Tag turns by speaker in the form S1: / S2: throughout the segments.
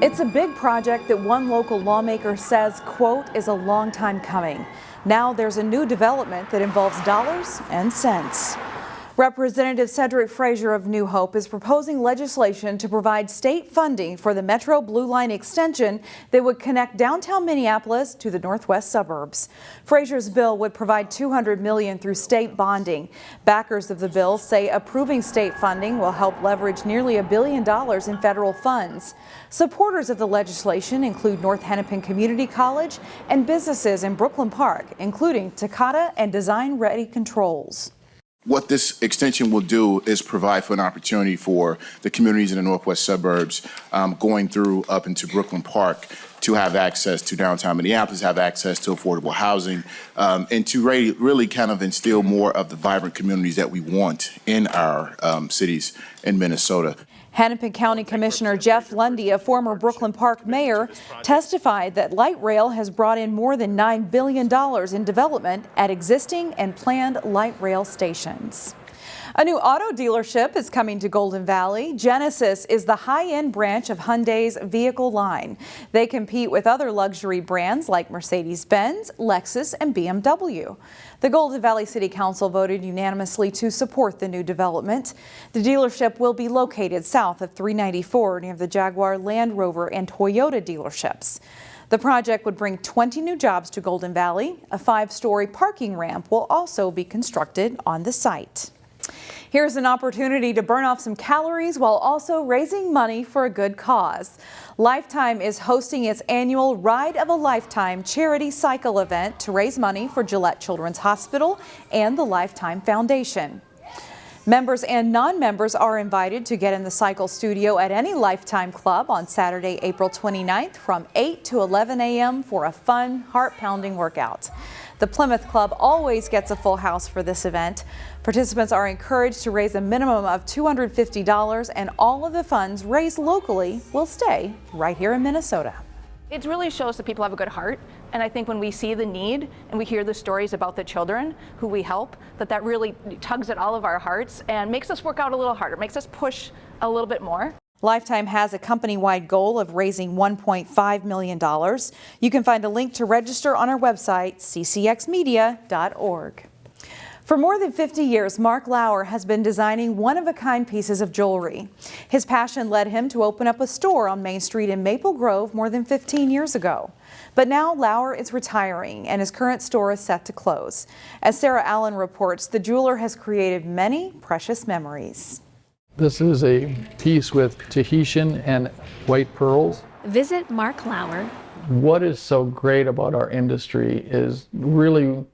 S1: It's a big project that one local lawmaker says, quote, is a long time coming. Now there's a new development that involves dollars and cents. Representative Cedric Frazier of New Hope is proposing legislation to provide state funding for the Metro Blue Line extension that would connect downtown Minneapolis to the northwest suburbs. Frazier's bill would provide $200 million through state bonding. Backers of the bill say approving state funding will help leverage nearly $1 billion in federal funds. Supporters of the legislation include North Hennepin Community College and businesses in Brooklyn Park, including Takata and Design Ready Controls.
S2: What this extension will do is provide for an opportunity for the communities in the northwest suburbs going through up into Brooklyn Park to have access to downtown Minneapolis, have access to affordable housing, and to really kind of instill more of the vibrant communities that we want in our cities in Minnesota.
S1: Hennepin County Commissioner Jeff Lundy, a former Brooklyn Park mayor, testified that light rail has brought in more than $9 billion in development at existing and planned light rail stations. A new auto dealership is coming to Golden Valley. Genesis is the high-end branch of Hyundai's vehicle line. They compete with other luxury brands like Mercedes-Benz, Lexus, and BMW. The Golden Valley City Council voted unanimously to support the new development. The dealership will be located south of 394 near the Jaguar, Land Rover, and Toyota dealerships. The project would bring 20 new jobs to Golden Valley. A 5-story parking ramp will also be constructed on the site. Here's an opportunity to burn off some calories while also raising money for a good cause. Lifetime is hosting its annual Ride of a Lifetime charity cycle event to raise money for Gillette Children's Hospital and the Lifetime Foundation. Members and non-members are invited to get in the cycle studio at any Lifetime Club on Saturday, April 29th from 8 to 11 a.m. for a fun, heart-pounding workout. The Plymouth Club always gets a full house for this event. Participants are encouraged to raise a minimum of $250, and all of the funds raised locally will stay right here in Minnesota.
S3: It really shows that people have a good heart, and I think when we see the need and we hear the stories about the children who we help, that really tugs at all of our hearts and makes us work out a little harder, makes us push a little bit more.
S1: Lifetime has a company-wide goal of raising $1.5 million. You can find a link to register on our website, ccxmedia.org. For more than 50 years, Mark Lauer has been designing one-of-a-kind pieces of jewelry. His passion led him to open up a store on Main Street in Maple Grove more than 15 years ago. But now Lauer is retiring and his current store is set to close. As Sarah Allen reports, the jeweler has created many precious memories.
S4: This is a piece with Tahitian and white pearls.
S5: Visit Mark Lauer.
S4: What is so great about our industry is really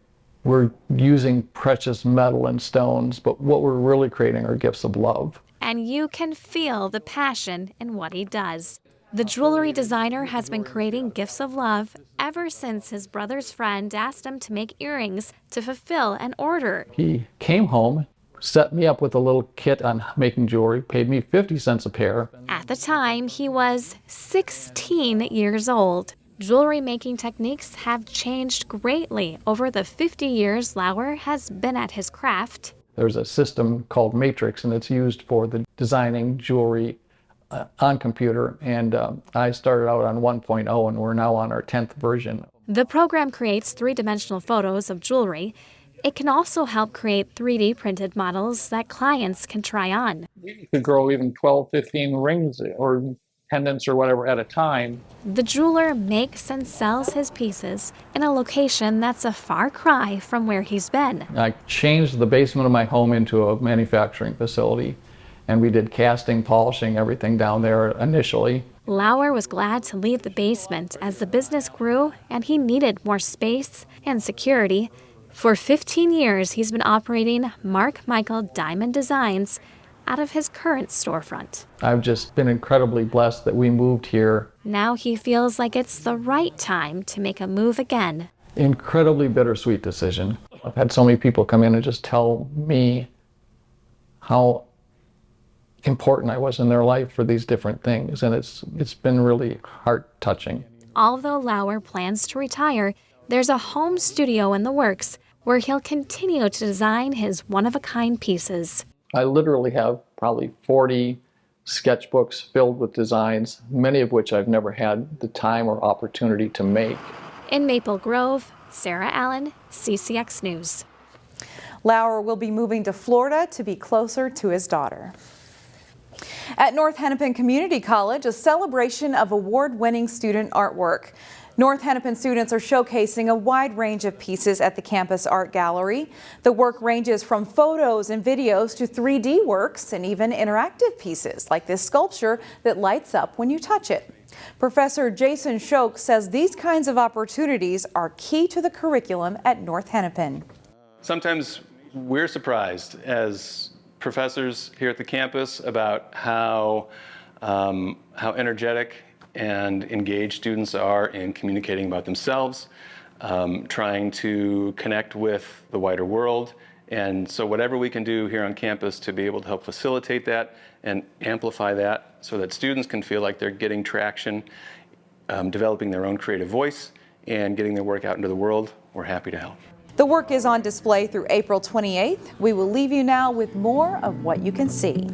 S4: we're using precious metal and stones, but what we're really creating are gifts of love.
S5: And you can feel the passion in what he does. The jewelry designer has been creating gifts of love ever since his brother's friend asked him to make earrings to fulfill an order.
S4: He came home, set me up with a little kit on making jewelry, paid me 50 cents a pair.
S5: At the time, he was 16 years old. Jewelry making techniques have changed greatly over the 50 years Lauer has been at his craft.
S4: There's a system called Matrix, and it's used for the designing jewelry on computer, and I started out on 1.0, and we're now on our 10th version.
S5: The program creates three-dimensional photos of jewelry. It can also help create 3D printed models that clients can try on.
S4: You could grow even 12, 15 rings or pendants or whatever at a time.
S5: The jeweler makes and sells his pieces in a location that's a far cry from where he's been.
S4: I changed the basement of my home into a manufacturing facility, and we did casting, polishing, everything down there initially.
S5: Lauer was glad to leave the basement as the business grew and he needed more space and security. For 15 years, he's been operating Mark Michael Diamond Designs out of his current storefront.
S4: I've just been incredibly blessed that we moved here.
S5: Now he feels like it's the right time to make a move again.
S4: Incredibly bittersweet decision. I've had so many people come in and just tell me how important I was in their life for these different things, and it's been really heart-touching.
S5: Although Lauer plans to retire, there's a home studio in the works where he'll continue to design his one-of-a-kind pieces.
S4: I literally have probably 40 sketchbooks filled with designs, many of which I've never had the time or opportunity to make.
S5: In Maple Grove, Sarah Allen, CCX News.
S1: Lauer will be moving to Florida to be closer to his daughter. At North Hennepin Community College, a celebration of award-winning student artwork. North Hennepin students are showcasing a wide range of pieces at the campus art gallery. The work ranges from photos and videos to 3D works and even interactive pieces like this sculpture that lights up when you touch it. Professor Jason Shoke says these kinds of opportunities are key to the curriculum at North Hennepin.
S6: Sometimes we're surprised as professors here at the campus about how energetic and engaged students are in communicating about themselves, trying to connect with the wider world. And so whatever we can do here on campus to be able to help facilitate that and amplify that so that students can feel like they're getting traction, developing their own creative voice, and getting their work out into the world, we're happy to help.
S1: The work is on display through April 28th. We will leave you now with more of what you can see.